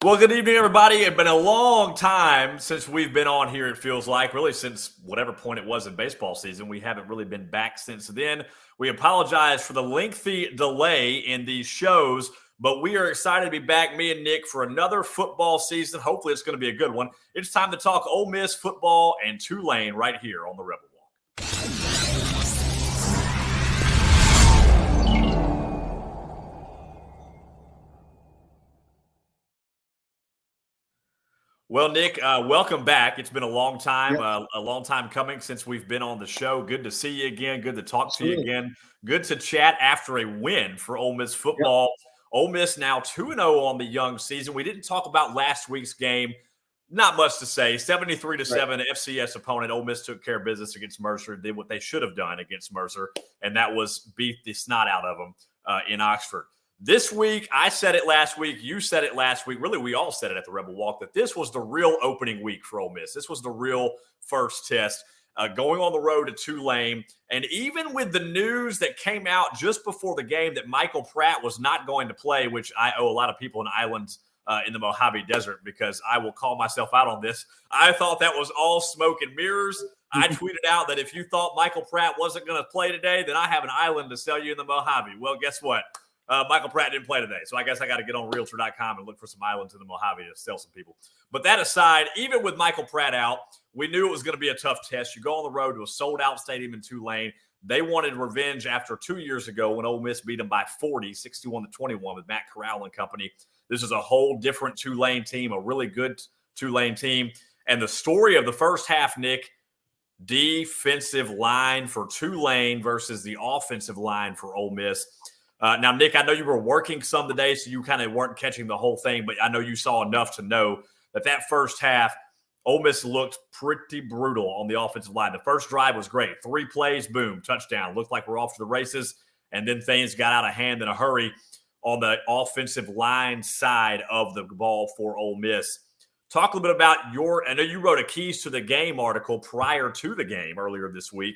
Well, good evening, everybody. It's been a long time since we've been on here, it feels like, really since whatever point it was in baseball season. We haven't really been back since then. We apologize for the lengthy delay in these shows, but we are excited to be back, me and Nick, for another football season. Hopefully, it's going to be a good one. It's time to talk Ole Miss football and Tulane right here on the Rebel Walk. Well, Nick, welcome back. It's been a long time, a long time coming since we've been on the show. Good to see you again. Good to talk to you again. Good to chat after a win for Ole Miss football. Yep. Ole Miss now 2-0 on the young season. We didn't talk about last week's game. Not much to say. 73-7 FCS opponent. Ole Miss took care of business against Mercer, did what they should have done against Mercer, and that was beat the snot out of them in Oxford. This week, I said it last week, you said it last week, really we all said it at the Rebel Walk, that this was the real opening week for Ole Miss. This was the real first test, going on the road to Tulane. And even with the news that came out just before the game that Michael Pratt was not going to play, which I owe a lot of people in Islands in the Mojave Desert because I will call myself out on this. I thought that was all smoke and mirrors. I tweeted out that if you thought Michael Pratt wasn't going to play today, then I have an island to sell you in the Mojave. Well, guess what? Michael Pratt didn't play today, so I guess I got to get on Realtor.com and look for some islands in the Mojave to sell some people. But that aside, even with Michael Pratt out, we knew it was going to be a tough test. You go on the road to a sold-out stadium in Tulane. They wanted revenge after 2 years ago when Ole Miss beat them by 40, 61-21 with Matt Corral and company. This is a whole different Tulane team, a really good Tulane team. And the story of the first half, Nick, defensive line for Tulane versus the offensive line for Ole Miss. Now, Nick, I know you were working some today, so you kind of weren't catching the whole thing, but I know you saw enough to know that first half, Ole Miss looked pretty brutal on the offensive line. The first drive was great. 3 plays, boom, touchdown. Looked like we're off to the races, and then things got out of hand in a hurry on the offensive line side of the ball for Ole Miss. Talk a little bit about I know you wrote a Keys to the Game article prior to the game earlier this week.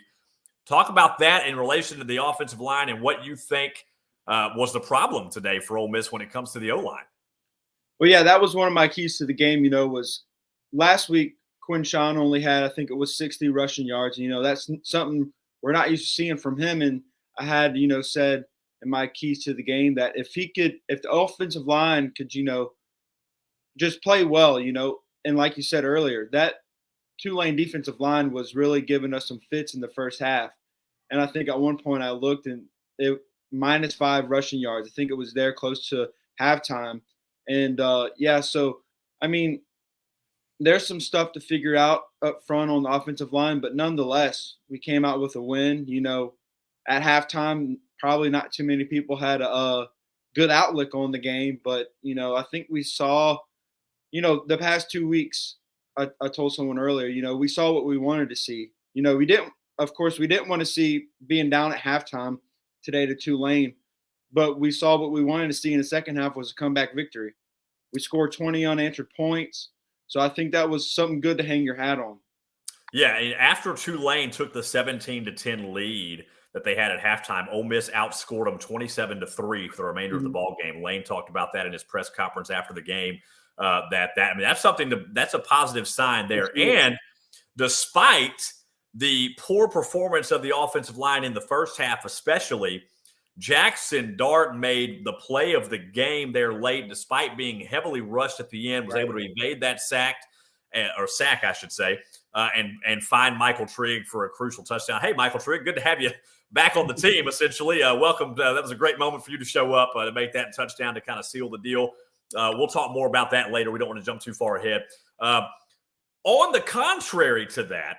Talk about that in relation to the offensive line and what you think was the problem today for Ole Miss when it comes to the O-line. Well, yeah, that was one of my keys to the game, was last week Quinshawn only had, I think it was 60 rushing yards. That's something we're not used to seeing from him. And I had, said in my keys to the game that if the offensive line could, just play well, and like you said earlier, that Tulane defensive line was really giving us some fits in the first half. And I think at one point I looked and it -5 rushing yards. I think it was there close to halftime. And, so, I mean, there's some stuff to figure out up front on the offensive line, but nonetheless, we came out with a win. At halftime, probably not too many people had a good outlook on the game, but, I think we saw, the past 2 weeks, I told someone earlier, we saw what we wanted to see. We didn't want to see being down at halftime today to Tulane, but we saw what we wanted to see in the second half was a comeback victory. We scored 20 unanswered points, so I think that was something good to hang your hat on. Yeah, and after Tulane took the 17-10 lead that they had at halftime, Ole Miss outscored them 27-3 for the remainder of the ball game. Lane talked about that in his press conference after the game. That's that's a positive sign there. And despite the poor performance of the offensive line in the first half, especially, Jackson Dart made the play of the game there late, despite being heavily rushed at the end, was able to evade that sack, I should say, and find Michael Trigg for a crucial touchdown. Hey, Michael Trigg, good to have you back on the team, essentially. Welcome. That was a great moment for you to show up to make that touchdown to kind of seal the deal. We'll talk more about that later. We don't want to jump too far ahead. On the contrary to that,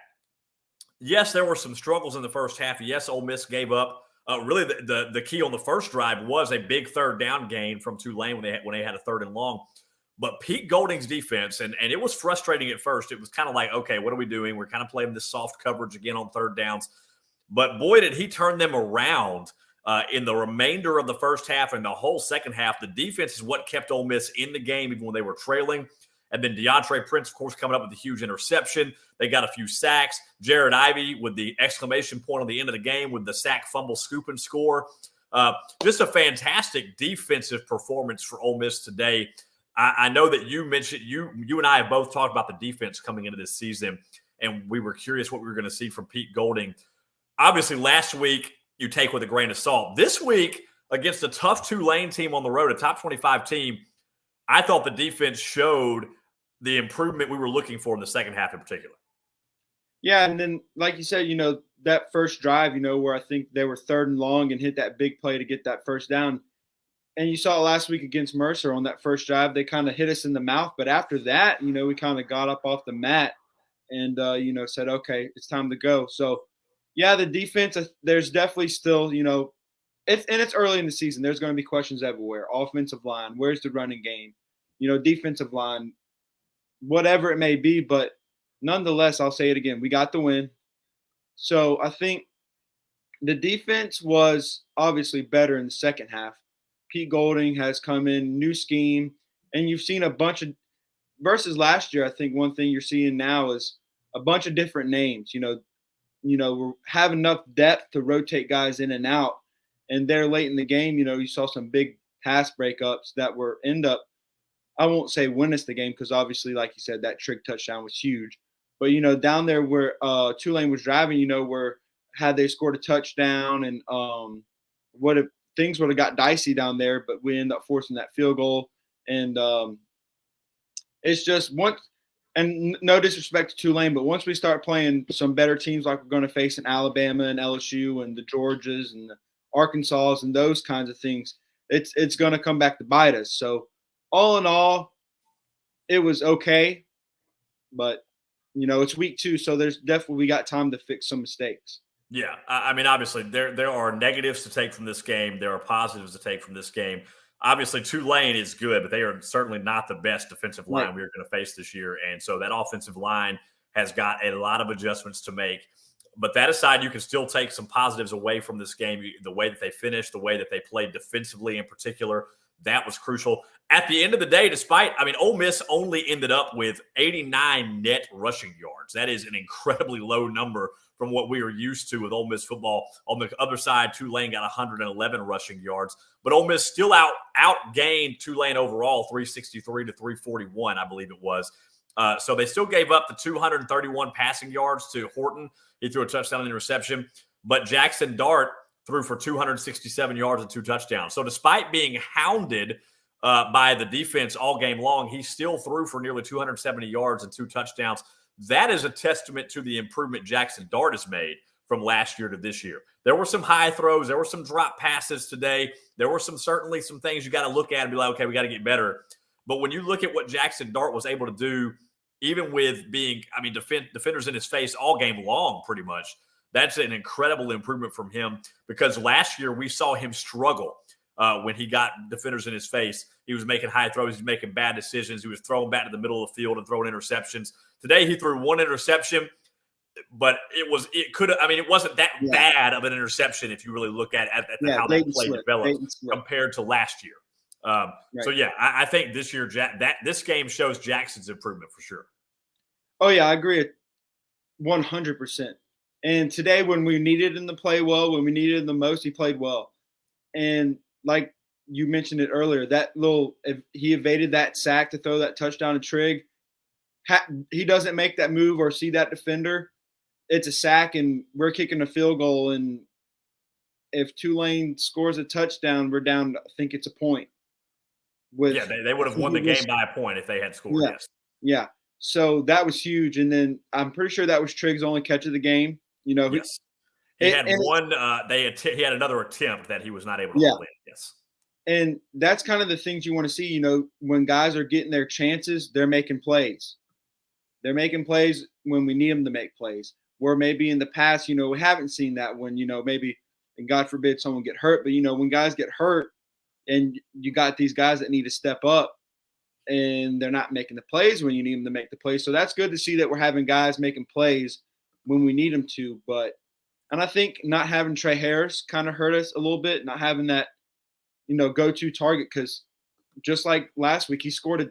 yes, there were some struggles in the first half. Yes, Ole Miss gave up. Really, the key on the first drive was a big third down gain from Tulane when they had a 3rd and long. But Pete Golding's defense, and it was frustrating at first. It was kind of like, okay, what are we doing? We're kind of playing this soft coverage again on 3rd downs. But boy, did he turn them around in the remainder of the first half and the whole second half. The defense is what kept Ole Miss in the game even when they were trailing. And then DeAndre Prince, of course, coming up with a huge interception. They got a few sacks. Jared Ivey with the exclamation point on the end of the game with the sack, fumble, scoop, and score. Just a fantastic defensive performance for Ole Miss today. I know that you mentioned you and I have both talked about the defense coming into this season, and we were curious what we were going to see from Pete Golding. Obviously, last week you take with a grain of salt. This week, against a tough Tulane team on the road, a top 25 team, I thought the defense showed the improvement we were looking for in the second half in particular. Yeah, and then like you said, that first drive, where I think they were 3rd and long and hit that big play to get that first down. And you saw last week against Mercer on that first drive, they kind of hit us in the mouth. But after that, we kind of got up off the mat and, said, okay, it's time to go. So, yeah, the defense, there's definitely still, it's early in the season. There's going to be questions everywhere. Offensive line, where's the running game? Defensive line, whatever it may be. But nonetheless, I'll say it again, we got the win. So I think the defense was obviously better in the second half. Pete Golding has come in, new scheme, and you've seen a bunch of – versus last year, I think one thing you're seeing now is a bunch of different names. We have enough depth to rotate guys in and out. And there late in the game, you saw some big pass breakups that were end up – I won't say win us the game because obviously, like you said, that trick touchdown was huge. But, down there where Tulane was driving, where had they scored a touchdown and things would have got dicey down there, but we end up forcing that field goal. And it's just and no disrespect to Tulane, but once we start playing some better teams like we're going to face in Alabama and LSU and the Georgias and the Arkansas and those kinds of things, it's going to come back to bite us. So all in all, it was okay, but it's week 2, so there's definitely we got time to fix some mistakes. Yeah, I mean, obviously, there are negatives to take from this game. There are positives to take from this game. Obviously, Tulane is good, but they are certainly not the best defensive line we're going to face this year. And so that offensive line has got a lot of adjustments to make. But that aside, you can still take some positives away from this game. The way that they finished, the way that they played defensively in particular, that was crucial. At the end of the day, Ole Miss only ended up with 89 net rushing yards. That is an incredibly low number from what we are used to with Ole Miss football. On the other side, Tulane got 111 rushing yards, but Ole Miss still outgained Tulane overall, 363 to 341, I believe it was. So they still gave up the 231 passing yards to Horton. He threw a touchdown and interception, but Jackson Dart threw for 267 yards and 2 touchdowns. So despite being hounded by the defense all game long, he still threw for nearly 270 yards and 2 touchdowns. That is a testament to the improvement Jackson Dart has made from last year to this year. There were some high throws. There were some drop passes today. There were certainly some things you got to look at and be like, okay, we got to get better. But when you look at what Jackson Dart was able to do, even with being, defenders in his face all game long pretty much, that's an incredible improvement from him because last year we saw him struggle when he got defenders in his face. He was making high throws. He was making bad decisions. He was throwing back to the middle of the field and throwing interceptions. Today he threw 1 interception, but it wasn't that bad of an interception if you really look at how that play developed compared to last year. Right. So, yeah, I think this year this game shows Jackson's improvement for sure. Oh, yeah, I agree 100%. And today when we needed him to play well, when we needed him the most, he played well. And like you mentioned it earlier, if he evaded that sack to throw that touchdown to Trigg, he doesn't make that move or see that defender, it's a sack and we're kicking a field goal. And if Tulane scores a touchdown, we're down, I think it's a point. They would have won the game by a point if they had scored. Yeah, yes. Yeah. So that was huge. And then I'm pretty sure that was Trigg's only catch of the game. Yes. He had one. He had another attempt that he was not able to hold in. Yes. And that's kind of the things you want to see. When guys are getting their chances, they're making plays. They're making plays when we need them to make plays. Where maybe in the past, we haven't seen that when, maybe, and God forbid someone get hurt. But, when guys get hurt and you got these guys that need to step up and they're not making the plays when you need them to make the plays. So that's good to see that we're having guys making plays when we need them to. And I think not having Trey Harris kind of hurt us a little bit, not having that, go-to target, because just like last week, he scored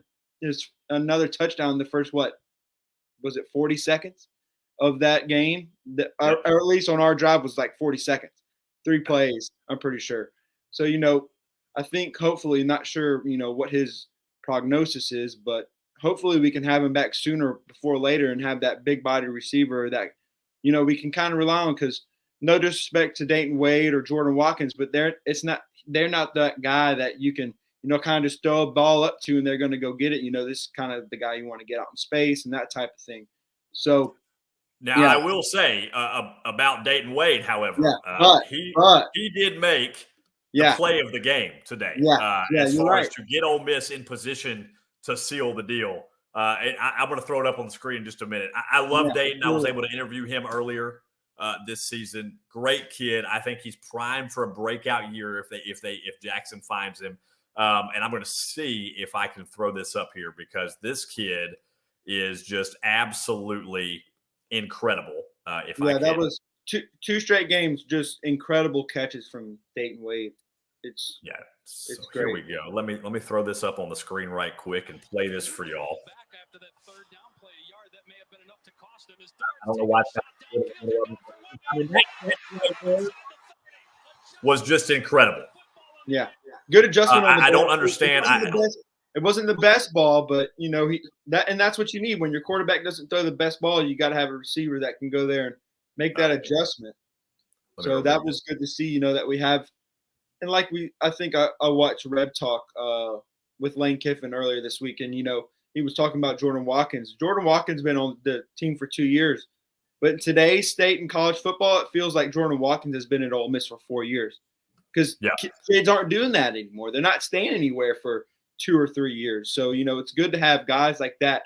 another touchdown in the first, 40 seconds of that game? Or at least on our drive was like 40 seconds. 3 plays, I'm pretty sure. So, I think hopefully, not sure, what his prognosis is, but hopefully we can have him back sooner before later and have that big body receiver that, we can kind of rely on, because no disrespect to Dayton Wade or Jordan Watkins, but they're not that guy that you can, kind of just throw a ball up to and they're going to go get it. This is kind of the guy you want to get out in space and that type of thing. So now I will say about Dayton Wade, however, he did make the play of the game today. As far as to get Ole Miss in position to seal the deal. I'm going to throw it up on the screen in just a minute. I love Dayton. I was able to interview him earlier this season. Great kid. I think he's primed for a breakout year if Jackson finds him. And I'm going to see if I can throw this up here, because this kid is just absolutely incredible. That was two straight games, just incredible catches from Dayton Wade. It's great. Here we go. Let me throw this up on the screen right quick and play this for y'all. I don't know why that was just incredible. Yeah, good adjustment. I don't understand. It wasn't the best ball, but that's what you need when your quarterback doesn't throw the best ball. You got to have a receiver that can go there and make that adjustment. So that was good to see. That we have, and I think I watched Reb Talk with Lane Kiffin earlier this week, and he was talking about Jordan Watkins. Jordan Watkins been on the team for 2 years, but in today's state in college football, it feels like Jordan Watkins has been at Ole Miss for 4 years, because kids aren't doing that anymore. They're not staying anywhere for 2 or 3 years. So, it's good to have guys like that.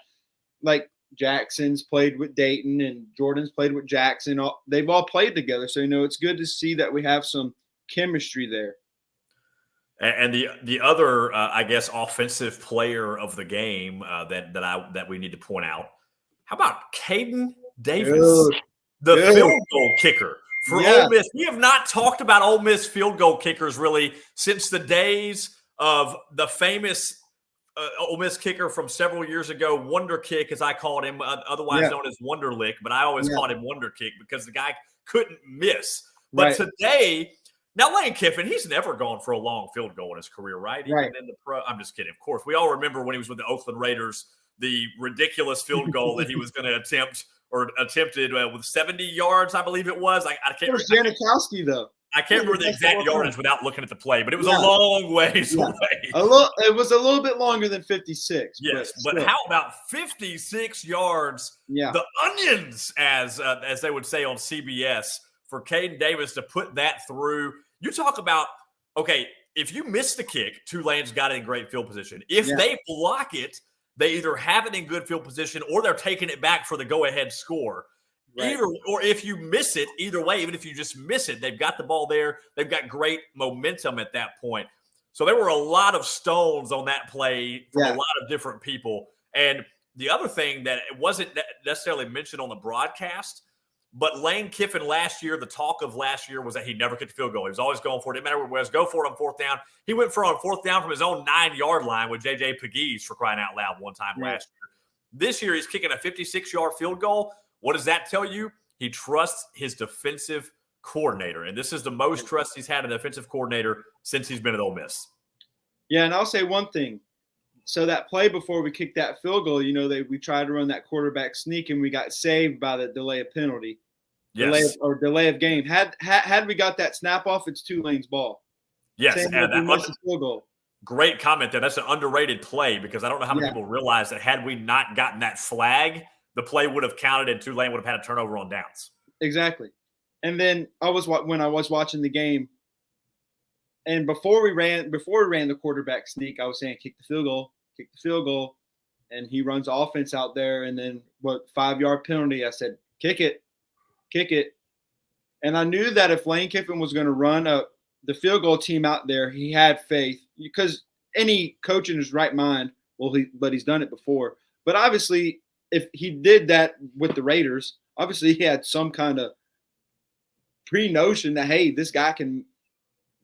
Like Jackson's played with Dayton and Jordan's played with Jackson. They've all played together. So, it's good to see that we have some chemistry there. And the other, I guess, offensive player of the game that we need to point out. How about Caden Davis, the field goal kicker for Ole Miss? We have not talked about Ole Miss field goal kickers really since the days of the famous Ole Miss kicker from several years ago, Wonder Kick, as I called him, otherwise known as Wonderlick, but I always called him Wonder Kick because the guy couldn't miss. But today, now Lane Kiffin, he's never gone for a long field goal in his career, right? Even in the pro. I'm just kidding. Of course, we all remember when he was with the Oakland Raiders, the ridiculous field goal that he was going to attempted with 70 yards, I believe it was. I can't. It was Janikowski, though. I can't remember the exact yardage without looking at the play, but it was a long ways away. It was a little bit longer than 56. Yes, but how about 56 yards? Yeah. The onions, as they would say on CBS, for Caden Davis to put that through. You talk about, okay, if you miss the kick, Tulane's got it in great field position. If they block it, they either have it in good field position or they're taking it back for the go-ahead score. Right. Or if you miss it, either way, even if you just miss it, they've got the ball there. They've got great momentum at that point. So there were a lot of stones on that play from a lot of different people. And the other thing that it wasn't necessarily mentioned on the broadcast, but Lane Kiffin last year, the talk of last year was that he'd never get the field goal. He was always going for it. Didn't matter where it was. Go for it on fourth down. He went for it on fourth down from his own 9-yard line with J.J. Pegues, for crying out loud, one time last year. This year, he's kicking a 56-yard field goal. What does that tell you? He trusts his defensive coordinator, and this is the most trust he's had in a defensive coordinator since he's been at Ole Miss. Yeah, and I'll say one thing. So that play before we kicked that field goal, we tried to run that quarterback sneak, and we got saved by the delay of penalty. Yes. Delay of game. Had we got that snap off, it's Tulane's ball. Yes, and that field goal. Great comment there. That's an underrated play, because I don't know how many people realize that had we not gotten that flag, the play would have counted and Tulane would have had a turnover on downs. Exactly. And then when I was watching the game, and before we ran the quarterback sneak, I was saying kick the field goal, and he runs offense out there, and then 5-yard penalty. I said kick it, and I knew that if Lane Kiffin was going to run the field goal team out there, he had faith, because any coach in his right mind, but he's done it before. But obviously, if he did that with the Raiders, obviously he had some kind of pre-notion that, hey, this guy can –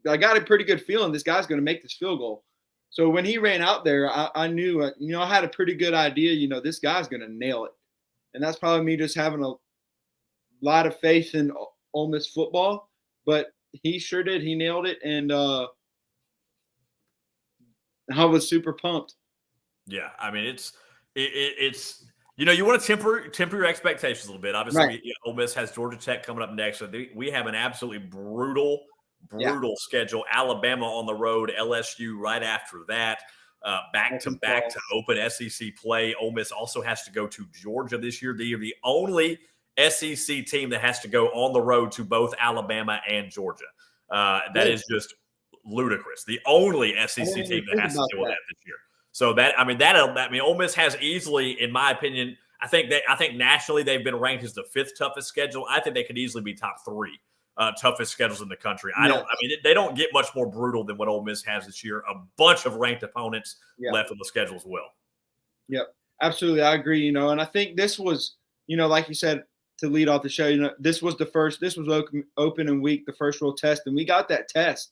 I got a pretty good feeling this guy's going to make this field goal. So when he ran out there, I knew I had a pretty good idea, this guy's going to nail it. And that's probably me just having a lot of faith in Ole Miss football. But he sure did. He nailed it, and I was super pumped. Yeah, I mean it's you want to temper your expectations a little bit. Obviously, Right. Ole Miss has Georgia Tech coming up next. So we have an absolutely brutal Yeah. schedule. Alabama on the road, LSU right after that. Back to back to open SEC play. Ole Miss also has to go to Georgia this year. They are the only SEC team that has to go on the road to both Alabama and Georgia. That is just ludicrous. The only SEC team that has to deal with that this year. So Ole Miss has easily, in my opinion, I think nationally they've been ranked as the 5th toughest schedule. I think they could easily be top 3 toughest schedules in the country. They don't get much more brutal than what Ole Miss has this year. A bunch of ranked opponents left on the schedule as well. Yep, absolutely, I agree. And I think this was, like you said, to lead off the show, this was open week, the first real test, and we got that test.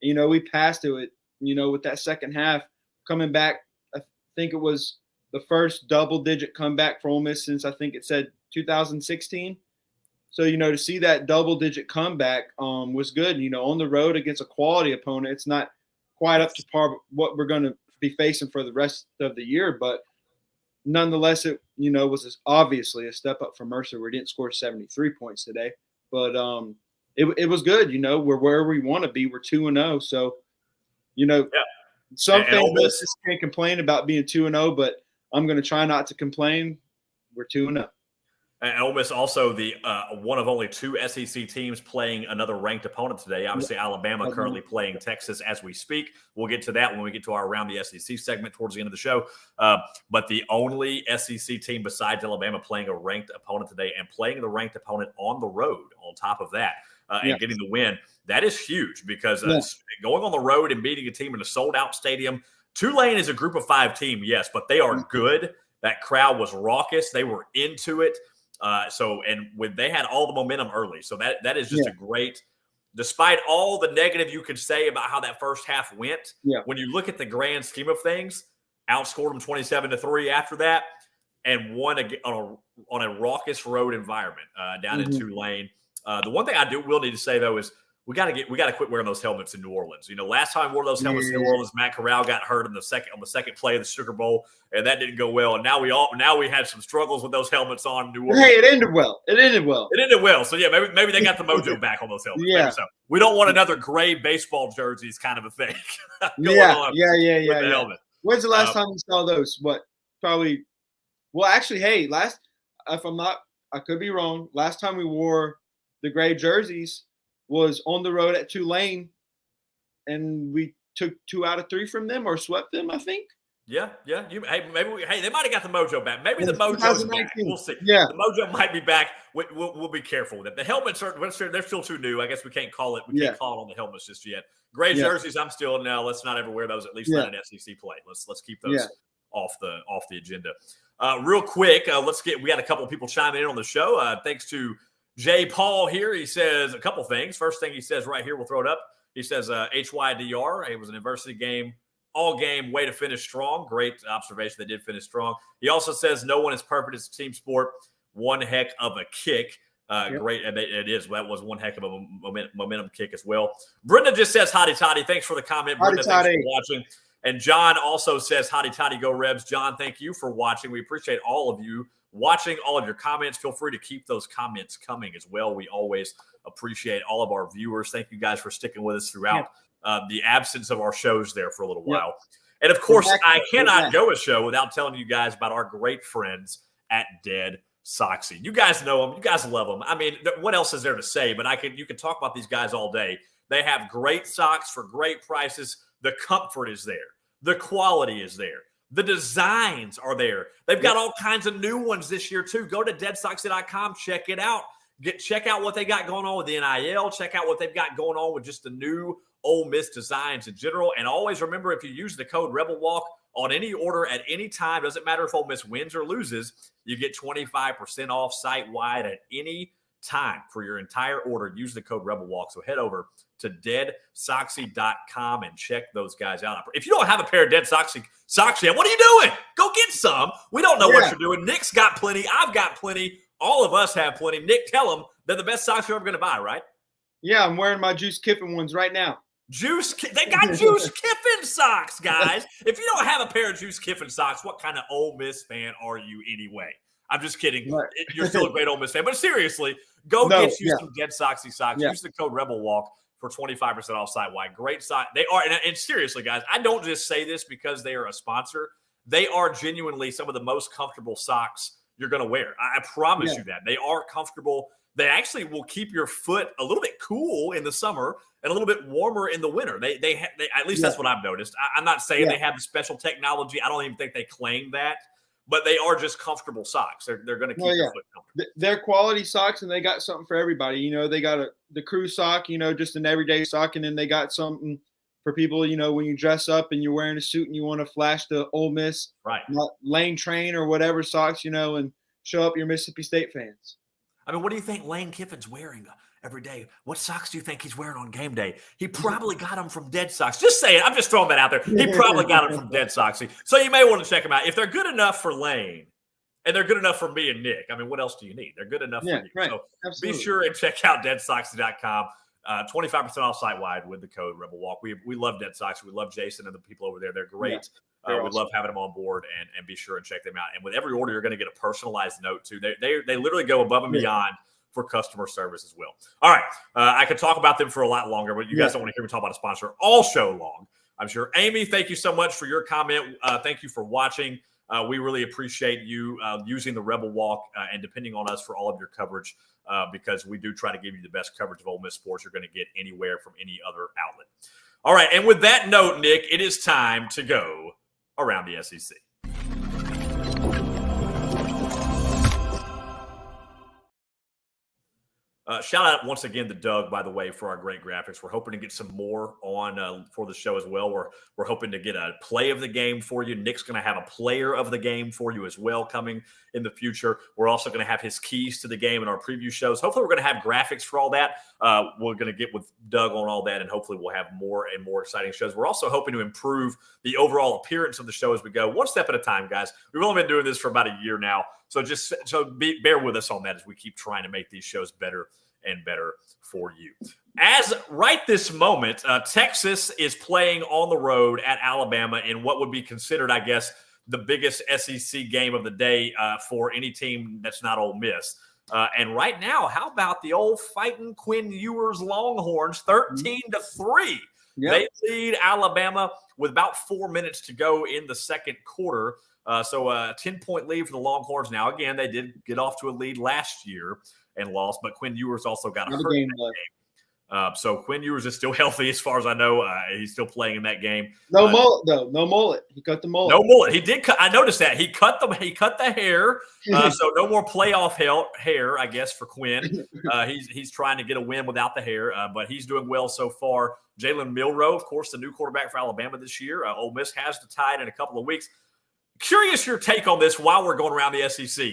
We passed to it. With that second half coming back, I think it was the first double-digit comeback for Ole Miss since I think it said 2016. So, to see that double-digit comeback was good. On the road against a quality opponent, it's not quite up to par what we're going to be facing for the rest of the year. But nonetheless, it, was obviously a step up from Mercer. We didn't score 73 points today. But it was good. We're where we want to be. We're 2-0. So, some things can't complain about being 2-0, but I'm going to try not to complain. We're 2-0. And Ole Miss also the one of only 2 SEC teams playing another ranked opponent today. Obviously, Alabama currently playing Texas as we speak. We'll get to that when we get to our Around the SEC segment towards the end of the show. But the only SEC team besides Alabama playing a ranked opponent today and playing the ranked opponent on the road on top of that and getting the win, that is huge because going on the road and beating a team in a sold-out stadium, Tulane is a group of 5 team, yes, but they are good. That crowd was raucous. They were into it. When they had all the momentum early. So that is just a great, despite all the negative you could say about how that first half went, when you look at the grand scheme of things, outscored them 27-3 after that and won on a raucous road environment down in Tulane. The one thing I will need to say though is we got to quit wearing those helmets in New Orleans. Last time we wore those helmets in New Orleans, Matt Corral got hurt on the second play of the Sugar Bowl, and that didn't go well. And now we had some struggles with those helmets on in New Orleans. Hey, it ended well. So maybe they got the mojo back on those helmets. Yeah. So we don't want another gray baseball jerseys kind of a thing. Helmet. When's the last time you saw those? What? Probably. Well, actually, hey, I could be wrong. Last time we wore the gray jerseys was on the road at Tulane, and we took 2 out of 3 from them or swept them, I think. Yeah. They might have got the mojo back. Maybe the mojo's back. We'll see. Yeah. The mojo might be back. We'll be careful with it. The helmets they're still too new. I guess we can't call it. We can't call it on the helmets just yet. Gray jerseys, I'm still no. Let's not ever wear those. At least not an SEC play. Let's keep those off the agenda. Real quick, we got a couple of people chiming in on the show. Thanks to Jay Paul here. He says a couple things. First thing he says right here, we'll throw it up. He says HYDR. It was an adversity game, all game, way to finish strong. Great observation. They did finish strong. He also says no one is perfect. It's a team sport. One heck of a kick. Great. And it is. That was one heck of a momentum kick as well. Brenda just says hotty toddy. Thanks for the comment. Brenda, thanks for watching. And John also says hotty toddy, go Rebs. John, thank you for watching. We appreciate all of you watching, all of your comments. Feel free to keep those comments coming as well. We always appreciate all of our viewers. Thank you guys for sticking with us throughout the absence of our shows there for a little while. And of course, I cannot go a show without telling you guys about our great friends at Dead Soxy. You guys know them. You guys love them. I mean, what else is there to say? But you can talk about these guys all day. They have great socks for great prices. The comfort is there. The quality is there. The designs are there. They've got all kinds of new ones this year, too. Go to deadsoxy.com. Check it out. Check out what they got going on with the NIL. Check out what they've got going on with just the new Ole Miss designs in general. And always remember, if you use the code RebelWalk on any order at any time, doesn't matter if Ole Miss wins or loses, you get 25% off site-wide at any time for your entire order. Use the code RebelWalk. So head over to deadsoxy.com and check those guys out. If you don't have a pair of Dead Soxy socks yet, what are you doing? Go get some. We don't know what you're doing. Nick's got plenty. I've got plenty. All of us have plenty. Nick, tell them they're the best socks you're ever going to buy, right? Yeah, I'm wearing my Juice Kiffin ones right now. They got Juice Kiffin socks, guys. If you don't have a pair of Juice Kiffin socks, what kind of Ole Miss fan are you anyway? I'm just kidding. Right. You're still a great Ole Miss fan. But seriously, get you some Dead Soxy socks. Use the code Rebel Walk for 25% off site-wide. Great site. They are, and seriously, guys, I don't just say this because they are a sponsor. They are genuinely some of the most comfortable socks you're going to wear. I promise you that. They are comfortable. They actually will keep your foot a little bit cool in the summer and a little bit warmer in the winter. They at least that's what I've noticed. I'm not saying they have the special technology. I don't even think they claim that, but they are just comfortable socks. They're going to keep your foot comfortable. They're quality socks, and they got something for everybody. You know, they got the crew sock, you know, just an everyday sock, and then they got something for people, you know, when you dress up and you're wearing a suit and you want to flash the Ole Miss, Lane Train or whatever socks, you know, and show up your Mississippi State fans. I mean, what do you think Lane Kiffin's wearing every day? What socks do you think he's wearing on game day? He probably got them from Dead Sox. Just saying. I'm just throwing that out there. He probably got them from Dead Soxy. So you may want to check them out. If they're good enough for Lane and they're good enough for me and Nick, I mean, what else do you need? They're good enough for you. Right. So Absolutely. Be sure and check out deadsoxy.com. 25% off site-wide with the code Rebel Walk. We love Dead Sox. We love Jason and the people over there. They're great. We love having them on board, and be sure and check them out. And with every order, you're going to get a personalized note too. They literally go above and beyond for customer service as well. All right. I could talk about them for a lot longer, but you guys don't want to hear me talk about a sponsor all show long, I'm sure. Amy, thank you so much for your comment. Thank you for watching. We really appreciate you using the Rebel Walk and depending on us for all of your coverage because we do try to give you the best coverage of Ole Miss sports you're going to get anywhere from any other outlet. All right. And with that note, Nick, it is time to go around the SEC. Shout out once again to Doug, by the way, for our great graphics. We're hoping to get some more on for the show as well. We're hoping to get a play of the game for you. Nick's going to have a player of the game for you as well coming in the future. We're also going to have his keys to the game in our preview shows. Hopefully we're going to have graphics for all that. We're going to get with Doug on all that, and hopefully we'll have more and more exciting shows. We're also hoping to improve the overall appearance of the show as we go, one step at a time, guys. We've only been doing this for about a year now. So bear with us on that as we keep trying to make these shows better and better for you. As right this moment, Texas is playing on the road at Alabama in what would be considered, I guess, the biggest SEC game of the day for any team that's not Ole Miss. And right now, how about the old fighting Quinn Ewers Longhorns, 13-3? Yep. They lead Alabama with about 4 minutes to go in the second quarter. So a 10-point lead for the Longhorns. Now, again, they did get off to a lead last year and lost, but Quinn Ewers also got hurt in that game. So Quinn Ewers is still healthy as far as I know. He's still playing in that game. No mullet, though. No mullet. He cut the mullet. No mullet. He did cut. I noticed that. He cut the hair. So no more playoff hair, I guess, for Quinn. He's trying to get a win without the hair, but he's doing well so far. Jalen Milroe, of course, the new quarterback for Alabama this year. Ole Miss has to tie it in a couple of weeks. Curious your take on this while we're going around the SEC.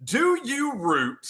Do you root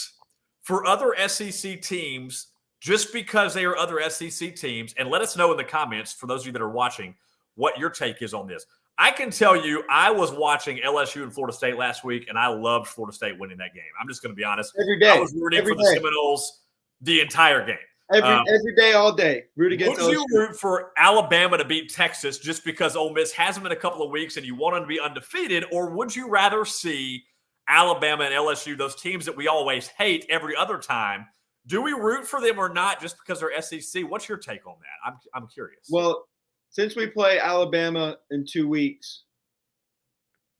for other SEC teams just because they are other SEC teams? And let us know in the comments, for those of you that are watching, what your take is on this. I can tell you, I was watching LSU and Florida State last week, and I loved Florida State winning that game. I'm just going to be honest. Every day. I was rooting for the Seminoles the entire game. Every day, all day. Root against LSU. Would you root for Alabama to beat Texas just because Ole Miss hasn't been a couple of weeks and you want them to be undefeated, or would you rather see Alabama and LSU, those teams that we always hate every other time? Do we root for them or not just because they're SEC? What's your take on that? I'm curious. Well, since we play Alabama in 2 weeks,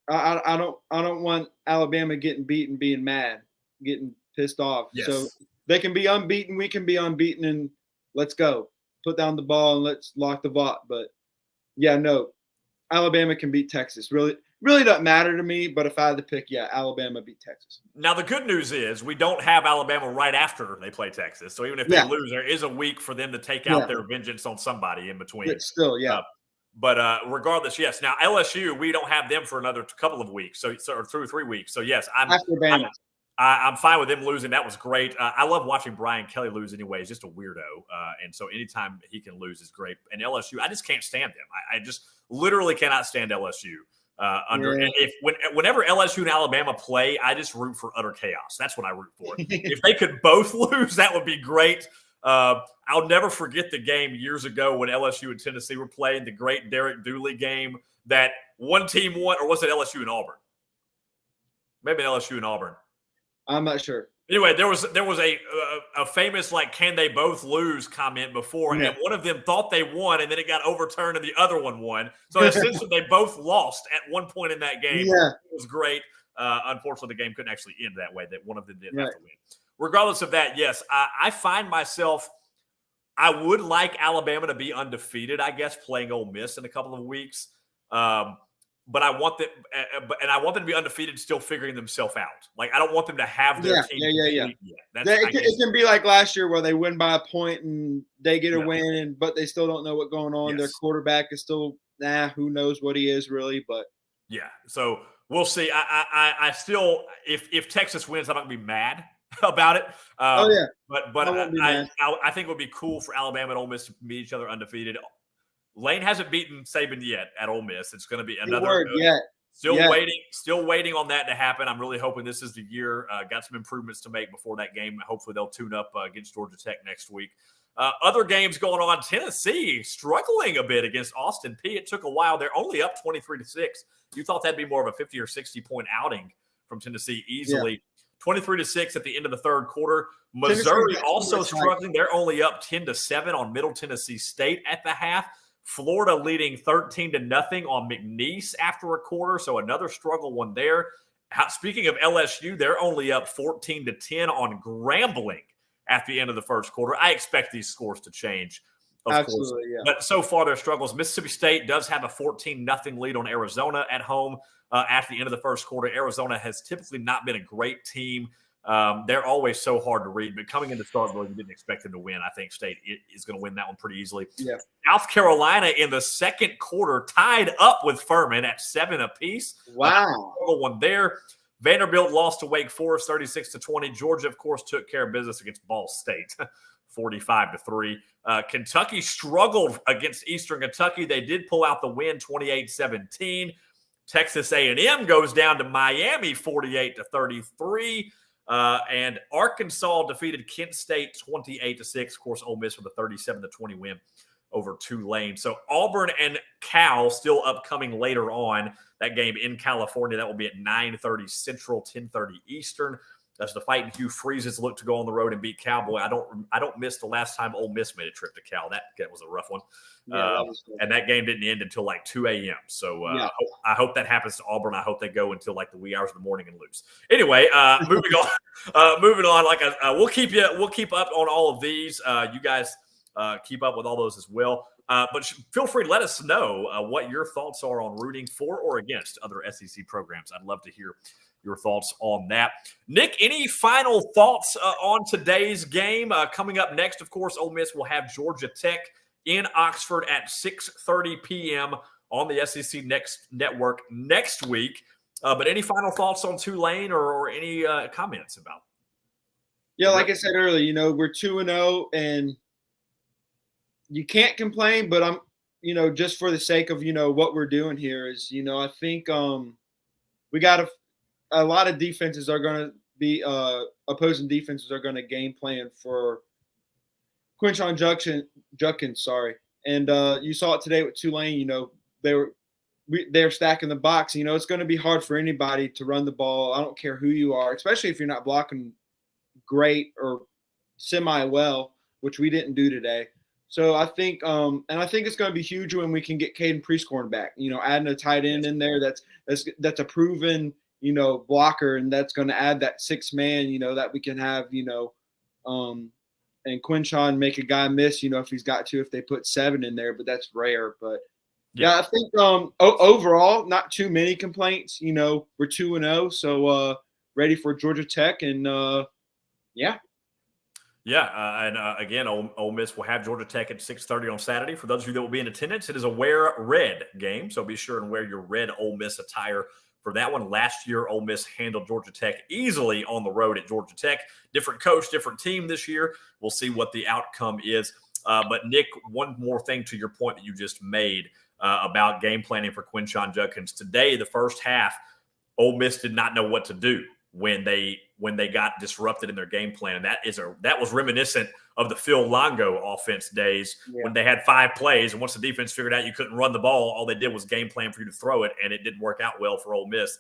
I don't want Alabama getting beaten, being mad, getting pissed off. Yes. So they can be unbeaten, we can be unbeaten, and let's go. Put down the ball and let's lock the vault. But yeah, no, Alabama can beat Texas. Really doesn't matter to me, but if I had to pick, Alabama beat Texas. Now, the good news is we don't have Alabama right after they play Texas. So even if they lose, there is a week for them to take out their vengeance on somebody in between. But still, but regardless, yes. Now, LSU, we don't have them for another couple of weeks, or 2 or 3 weeks. So, yes, I'm fine with them losing. That was great. I love watching Brian Kelly lose anyway. He's just a weirdo. And so anytime he can lose is great. And LSU, I just can't stand them. I just literally cannot stand LSU. Whenever LSU and Alabama play, I just root for utter chaos. That's what I root for. If they could both lose, that would be great. I'll never forget the game years ago when LSU and Tennessee were playing, the great Derek Dooley game that one team won, or was it LSU and Auburn? Maybe LSU and Auburn. I'm not sure. Anyway, there was a famous like "can they both lose" comment before, and one of them thought they won, and then it got overturned, and the other one won. So essentially, they both lost at one point in that game. Yeah. It was great. Unfortunately, the game couldn't actually end that way. That one of them didn't have to win. Regardless of that, yes, I find myself. I would like Alabama to be undefeated, I guess, playing Ole Miss in a couple of weeks. But I want them, and I want them to be undefeated, still figuring themselves out. Like I don't want them to have their team. Yeah. It can be like last year where they win by a point and they get a win, but they still don't know what's going on. Yes. Their quarterback is still who knows what he is really. But yeah, so we'll see. I still, if Texas wins, I'm not gonna be mad about it. But I think it would be cool for Alabama and Ole Miss to meet each other undefeated. Lane hasn't beaten Saban yet at Ole Miss. It's going to be another. Still waiting on that to happen. I'm really hoping this is the year. Got some improvements to make before that game. Hopefully they'll tune up against Georgia Tech next week. Other games going on. Tennessee struggling a bit against Austin Peay. It took a while. They're only up 23-6. You thought that'd be more of a 50 or 60 point outing from Tennessee easily. 23-6 at the end of the third quarter. Missouri also struggling. They're only up 10-7 on Middle Tennessee State at the half. Florida leading 13-0 on McNeese after a quarter, so another struggle one there. Speaking of LSU, they're only up 14-10 on Grambling at the end of the first quarter. I expect these scores to change, of course. Yeah. But so far, their struggles. Mississippi State does have a 14-0 lead on Arizona at home at the end of the first quarter. Arizona has typically not been a great team. They're always so hard to read, but coming into Starkville, you didn't expect them to win. I think State is going to win that one pretty easily. Yeah. South Carolina in the second quarter tied up with Furman at 7 apiece. Wow. One there. Vanderbilt lost to Wake Forest 36-20. Georgia, of course, took care of business against Ball State 45-3. Kentucky struggled against Eastern Kentucky. They did pull out the win 28-17. Texas A&M goes down to Miami 48-33. And Arkansas defeated Kent State 28-6. Of course, Ole Miss with a 37-20 win over Tulane. So Auburn and Cal still upcoming later on. That game in California, that will be at 9:30 Central, 10:30 Eastern. As the Fighting Hugh Freezes look to go on the road and beat Cowboy. I don't miss the last time Ole Miss made a trip to Cal. That was a rough one. And that game didn't end until like 2 a.m. So I hope that happens to Auburn. I hope they go until like the wee hours of the morning and lose. Anyway, moving on. Moving on. Like we'll keep up on all of these. You guys keep up with all those as well. But feel free to let us know what your thoughts are on rooting for or against other SEC programs. I'd love to hear your thoughts on that. Nick, any final thoughts on today's game? Coming up next, of course, Ole Miss will have Georgia Tech in Oxford at 6:30 p.m. on the SEC Network next week. But any final thoughts on Tulane or any comments about it? Yeah, like I said earlier, we're 2-0 and you can't complain, but I'm, just for the sake of, what we're doing here is, I think we got a lot of defenses are going to be opposing defenses are going to game plan for Quinshon Judkins, and you saw it today with Tulane. They're stacking the box. It's going to be hard for anybody to run the ball. I don't care who you are, especially if you're not blocking great or semi well, which we didn't do today. So I think, and I think it's going to be huge when we can get Caden Prieskorn back. Adding a tight end in there that's a proven blocker, and that's going to add that 6 man, that we can have, and Quinshon make a guy miss, if he's got to, if they put 7 in there, but that's rare. But yeah, I think overall, not too many complaints. We're 2-0, so ready for Georgia Tech, and yeah. Yeah, and again, Ole Miss will have Georgia Tech at 6:30 on Saturday. For those of you that will be in attendance, it is a wear red game, so be sure and wear your red Ole Miss attire for that one. Last year, Ole Miss handled Georgia Tech easily on the road at Georgia Tech. Different coach, different team this year. We'll see what the outcome is. But, Nick, one more thing to your point that you just made about game planning for Quinshon Judkins. Today, the first half, Ole Miss did not know what to do when they got disrupted in their game plan. And that was reminiscent of the Phil Longo offense days when they had 5 plays. And once the defense figured out you couldn't run the ball, all they did was game plan for you to throw it. And it didn't work out well for Ole Miss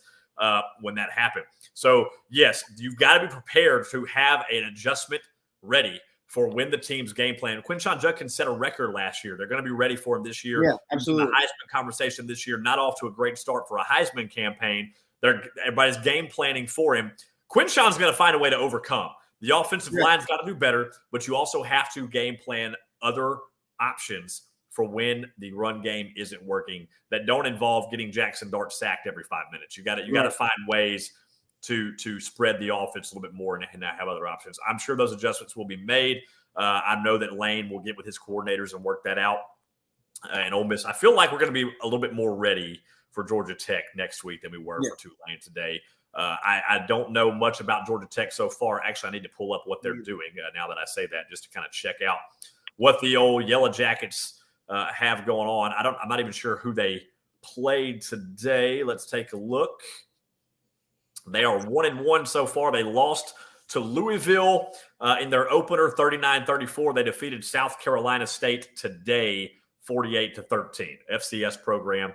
when that happened. So, yes, you've got to be prepared to have an adjustment ready for when the team's game plan. Quinshon Judkins set a record last year. They're going to be ready for him this year. Yeah, absolutely. The Heisman conversation this year, not off to a great start for a Heisman campaign. Everybody's game planning for him. Quinshon's going to find a way to overcome. The offensive line's got to do better, but you also have to game plan other options for when the run game isn't working that don't involve getting Jackson Dart sacked every 5 minutes. You got to find ways to spread the offense a little bit more and have other options. I'm sure those adjustments will be made. I know that Lane will get with his coordinators and work that out. And Ole Miss, I feel like we're going to be a little bit more ready for Georgia Tech next week than we were for Tulane today. I don't know much about Georgia Tech so far. Actually, I need to pull up what they're doing now that I say that, just to kind of check out what the old Yellow Jackets have going on. I'm not even sure who they played today. Let's take a look. They are 1-1 so far. They lost to Louisville in their opener, 39-34. They defeated South Carolina State today, 48-13. FCS program,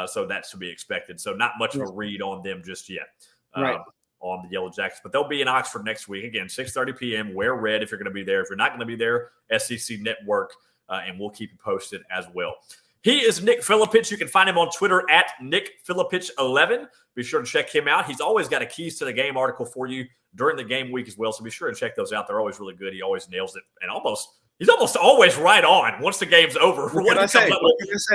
so that's to be expected. So not much of a read on them just yet on the Yellow Jackets. But they'll be in Oxford next week. Again, 6:30 p.m. Wear red if you're going to be there. If you're not going to be there, SEC Network, and we'll keep you posted as well. He is Nick Filipich. You can find him on Twitter at NickFilipich11. Be sure to check him out. He's always got a Keys to the Game article for you during the game week as well, so be sure to check those out. They're always really good. He always nails it, and he's almost always right on once the game's over.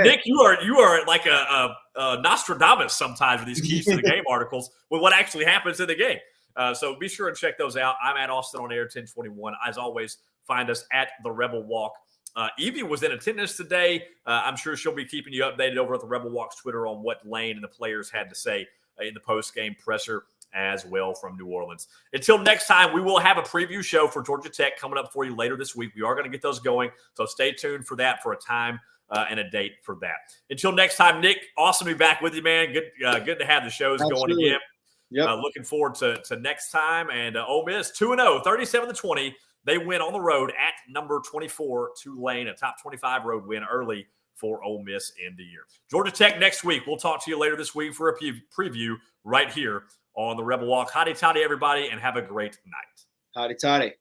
Nick, you are like a Nostradamus sometimes with these Keys to the Game articles with what actually happens in the game. So be sure to check those out. I'm at Austin on Air 1021. As always, find us at the Rebel Walk. Evie was in attendance today. I'm sure she'll be keeping you updated over at the Rebel Walk's Twitter on what Lane and the players had to say in the post-game presser as well from New Orleans. Until next time, we will have a preview show for Georgia Tech coming up for you later this week. We are going to get those going, so stay tuned for that, for a time and a date for that. Until next time, Nick, awesome to be back with you, man. Good to have the shows going again. Looking forward to next time. And Ole Miss 2-0, 37-20. They win on the road at number 24, Tulane, a top 25 road win early for Ole Miss in the year. Georgia Tech next week. We'll talk to you later this week for a preview right here on the Rebel Walk. Hotty toddy, everybody, and have a great night. Hotty toddy.